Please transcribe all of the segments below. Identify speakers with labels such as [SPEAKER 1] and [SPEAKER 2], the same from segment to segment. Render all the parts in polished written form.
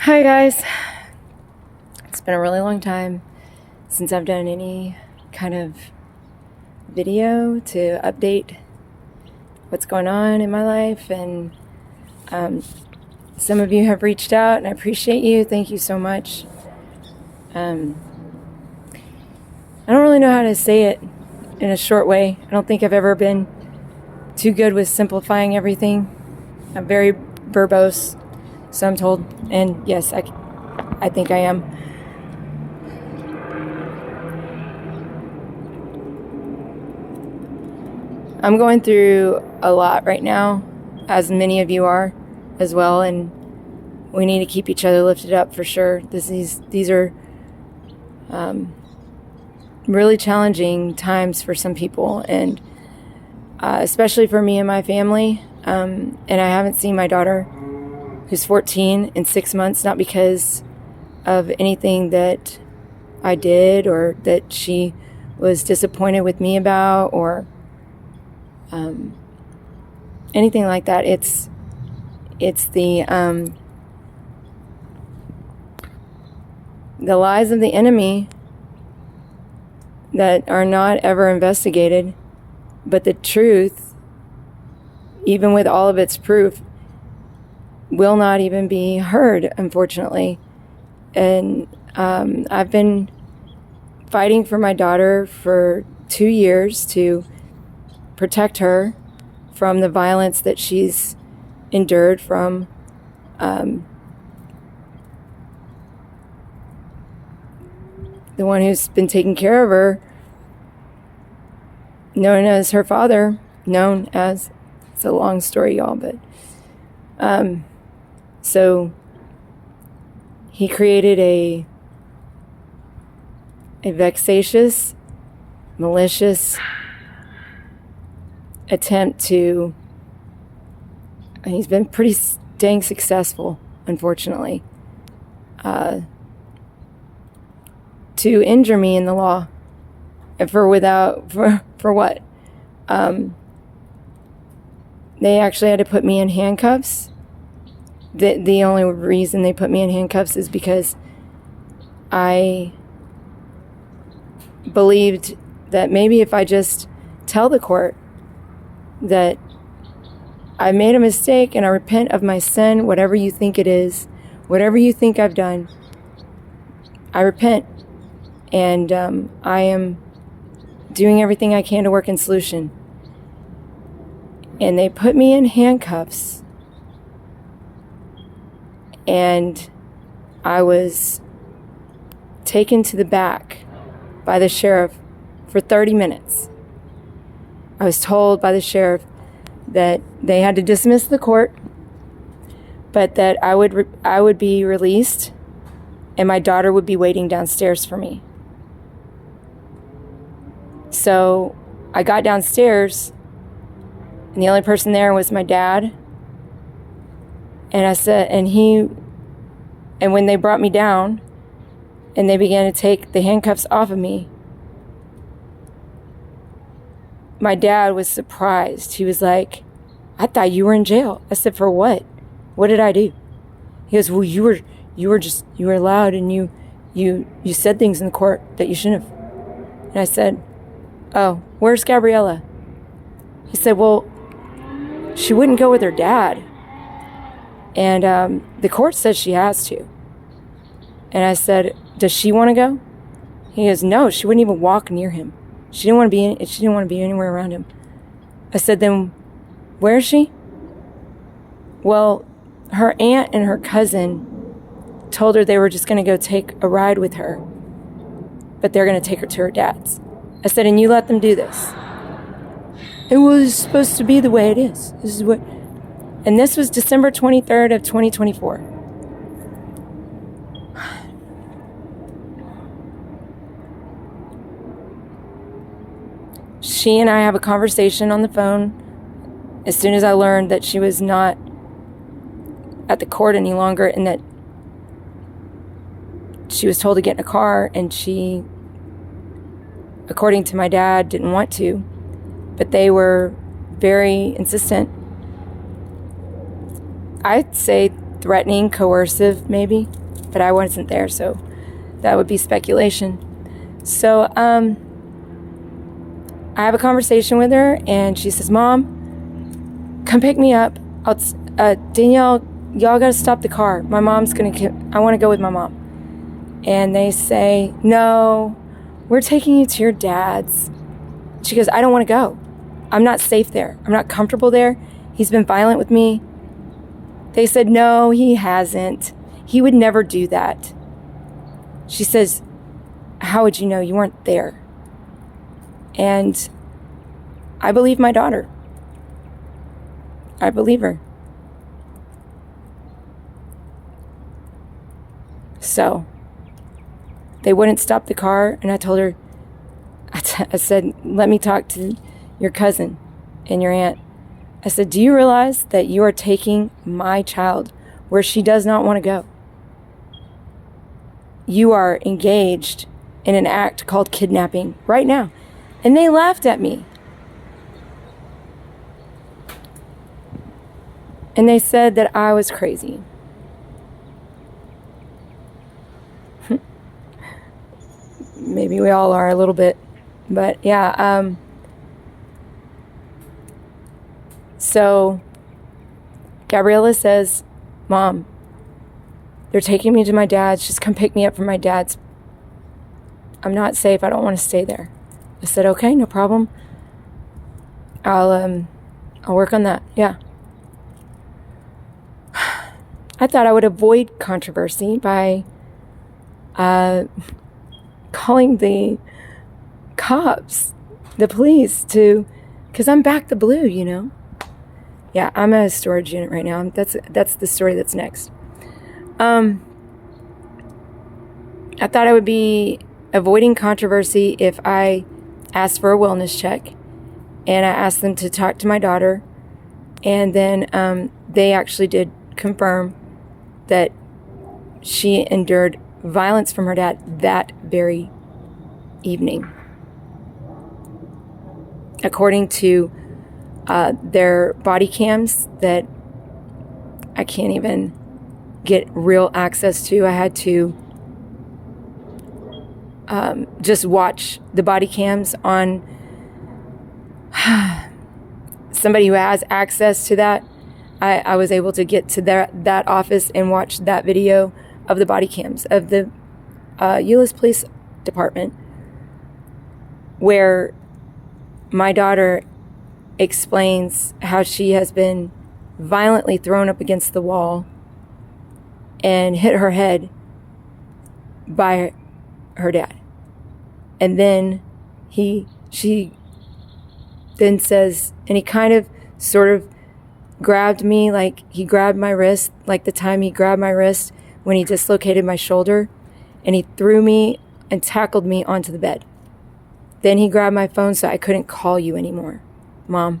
[SPEAKER 1] Hi guys. It's been a really long time since I've done any kind of video to update what's going on in my life, and some of you have reached out and I appreciate you. Thank you so much. I don't really know how to say it in a short way. I don't think I've ever been too good with simplifying everything. I'm very verbose, so I'm told, and yes, I think I am. I'm going through a lot right now, as many of you are as well, and we need to keep each other lifted up for sure. These are really challenging times for some people, and especially for me and my family. And I haven't seen my daughter, who's 14, in 6 months, not because of anything that I did or that she was disappointed with me about or anything like that. It's the lies of the enemy that are not ever investigated, but the truth, even with all of its proof, will not even be heard, unfortunately. And I've been fighting for my daughter for 2 years to protect her from the violence that she's endured from the one who's been taking care of her, known as her father, it's a long story, y'all, but so he created a vexatious, malicious attempt to, and he's been pretty dang successful, unfortunately, to injure me in the law. And for what? They actually had to put me in handcuffs. The only reason they put me in handcuffs is because I believed that maybe if I just tell the court that I made a mistake and I repent of my sin, whatever you think it is, whatever you think I've done, I repent, and I am doing everything I can to work in solution. And they put me in handcuffs, and I was taken to the back by the sheriff for 30 minutes. I was told by the sheriff that they had to dismiss the court, but that I would be released and my daughter would be waiting downstairs for me. So I got downstairs, and the only person there was my dad. And I said, and when they brought me down and they began to take the handcuffs off of me, my dad was surprised. He was like, "I thought you were in jail." I said, "For what? What did I do?" He goes, "Well, you were loud, and you said things in the court that you shouldn't have." And I said, "Oh, where's Gabriella?" He said, "Well, she wouldn't go with her dad, and the court says she has to." And I said, "Does she want to go?" He goes, "No, she wouldn't even walk near him. She didn't want to be anywhere around him." I said, "Then where is she?" Well, her aunt and her cousin told her they were just going to go take a ride with her, but they're going to take her to her dad's. I said, "And you let them do this?" It was supposed to be the way it is. And this was December 23rd of 2024. She and I have a conversation on the phone as soon as I learned that she was not at the court any longer, and that she was told to get in a car, and she, according to my dad, didn't want to, but they were very insistent. I'd say threatening, coercive, maybe. But I wasn't there, so that would be speculation. So I have a conversation with her, and she says, Mom, come pick me up. Danielle, y'all got to stop the car. My mom's going to, I want to go with my mom. And they say, no, we're taking you to your dad's. She goes, I don't want to go. I'm not safe there. I'm not comfortable there. He's been violent with me. They said, no, he hasn't. He would never do that. She says, how would you know? You weren't there. And I believe my daughter. I believe her. So they wouldn't stop the car, and I told her, I said, let me talk to your cousin and your aunt. I said, do you realize that you are taking my child where she does not want to go? You are engaged in an act called kidnapping right now. And they laughed at me. And they said that I was crazy. Maybe we all are a little bit. But yeah, so Gabriella says, Mom, they're taking me to my dad's. Just come pick me up from my dad's. I'm not safe. I don't want to stay there. I said, okay, no problem. I'll work on that. Yeah. I thought I would avoid controversy by calling the cops, the police, because I'm back the blue, you know. Yeah, I'm a storage unit right now. That's the story that's next. I thought I would be avoiding controversy if I asked for a wellness check, and I asked them to talk to my daughter, and then they actually did confirm that she endured violence from her dad that very evening. According to their body cams that I can't even get real access to, I had to just watch the body cams on somebody who has access to that. I was able to get to that office and watch that video of the body cams of the Euless Police Department, where my daughter explains how she has been violently thrown up against the wall and hit her head by her dad. And then she then says, and he kind of sort of grabbed me, like he grabbed my wrist, like the time he grabbed my wrist when he dislocated my shoulder, and he threw me and tackled me onto the bed. Then he grabbed my phone so I couldn't call you anymore, Mom.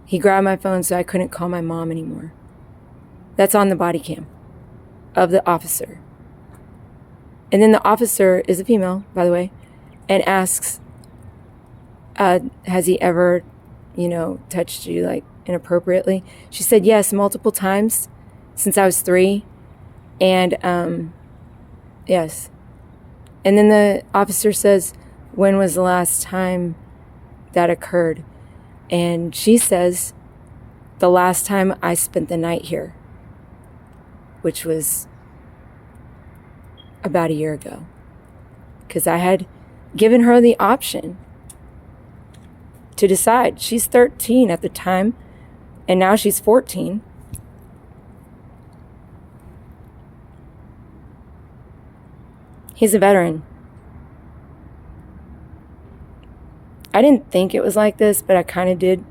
[SPEAKER 1] He grabbed my phone so I couldn't call my mom anymore. That's on the body cam of the officer. And then the officer is a female, by the way, and asks, has he ever, touched you like inappropriately? She said yes, multiple times since I was 3. And yes. And then the officer says, when was the last time that occurred? And she says, the last time I spent the night here, which was about a year ago, because I had given her the option to decide. She's 13 at the time, and now she's 14. He's a veteran. I didn't think it was like this, but I kind of did.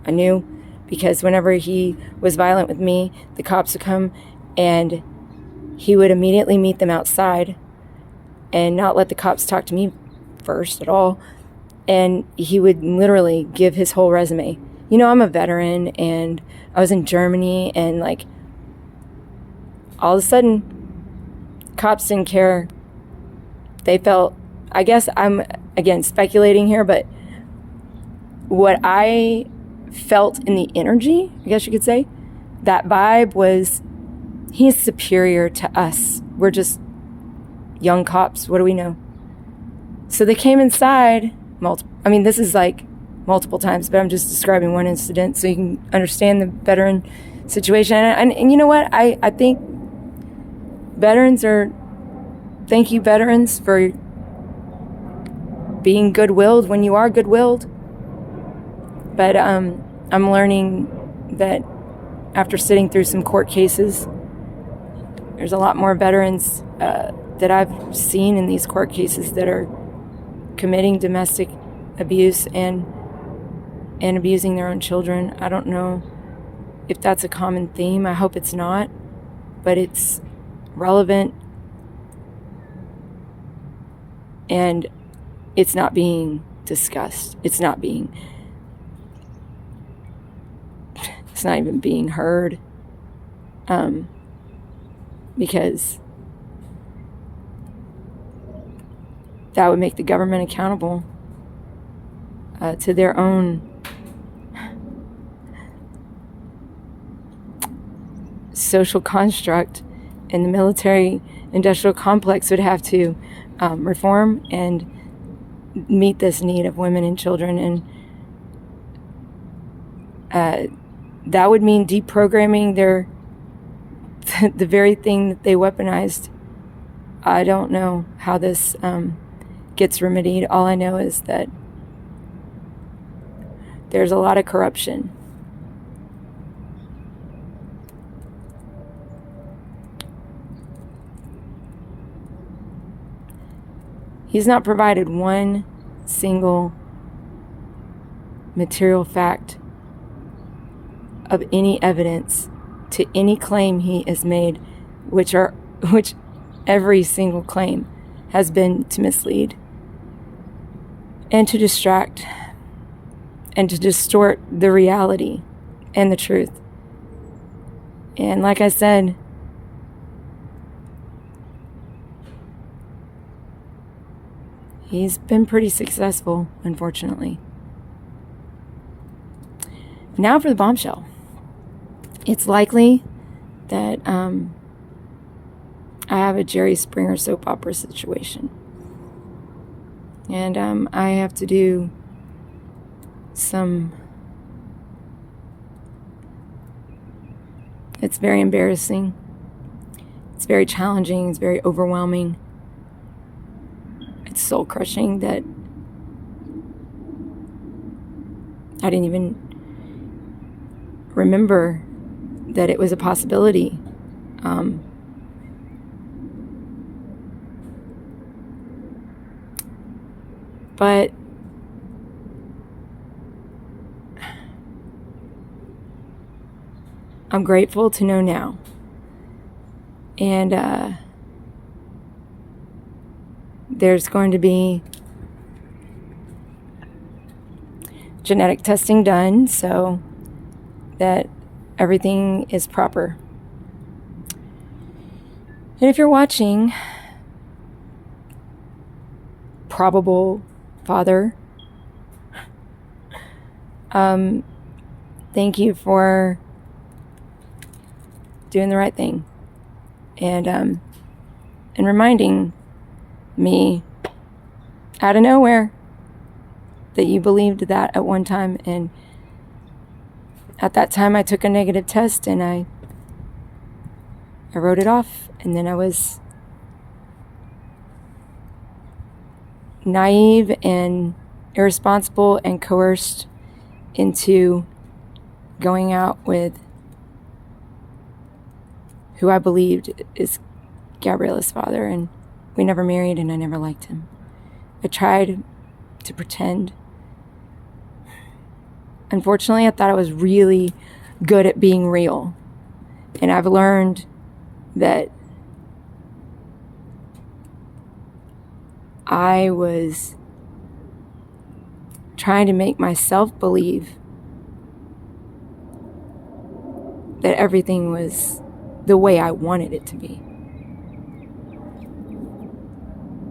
[SPEAKER 1] I knew, because whenever he was violent with me, the cops would come and he would immediately meet them outside and not let the cops talk to me first at all. And he would literally give his whole resume. I'm a veteran, and I was in Germany, and like all of a sudden cops didn't care. They felt, I guess I'm again speculating here, but what I felt in the energy, I guess you could say, that vibe was, he's superior to us. We're just young cops. What do we know? So they came inside this is like multiple times, but I'm just describing one incident so you can understand the veteran situation. And you know what? I think thank you veterans for being good-willed when you are good-willed. But I'm learning that after sitting through some court cases, there's a lot more veterans that I've seen in these court cases that are committing domestic abuse and abusing their own children. I don't know if that's a common theme. I hope it's not, but it's relevant and it's not being discussed. It's not even being heard, because that would make the government accountable to their own social construct, and the military industrial complex would have to reform and meet this need of women and children. And that would mean deprogramming the very thing that they weaponized. I don't know how this gets remedied. All I know is that there's a lot of corruption. He's not provided one single material fact of any evidence to any claim he has made, which every single claim has been to mislead and to distract and to distort the reality and the truth. And like I said, he's been pretty successful, unfortunately. Now for the bombshell. It's likely that I have a Jerry Springer soap opera situation. And I have to do it's very embarrassing. It's very challenging. It's very overwhelming. It's soul crushing that I didn't even remember that it was a possibility. But I'm grateful to know now. And there's going to be genetic testing done so that everything is proper. And if you're watching, probable father, thank you for doing the right thing and reminding me out of nowhere that you believed that at one time. And at that time I took a negative test and I wrote it off, and then I was naive and irresponsible and coerced into going out with who I believed is Gabriella's father, and we never married and I never liked him. I tried to pretend. Unfortunately, I thought I was really good at being real, and I've learned that I was trying to make myself believe that everything was the way I wanted it to be.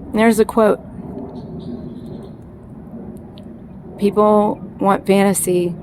[SPEAKER 1] And there's a quote: people want fantasy,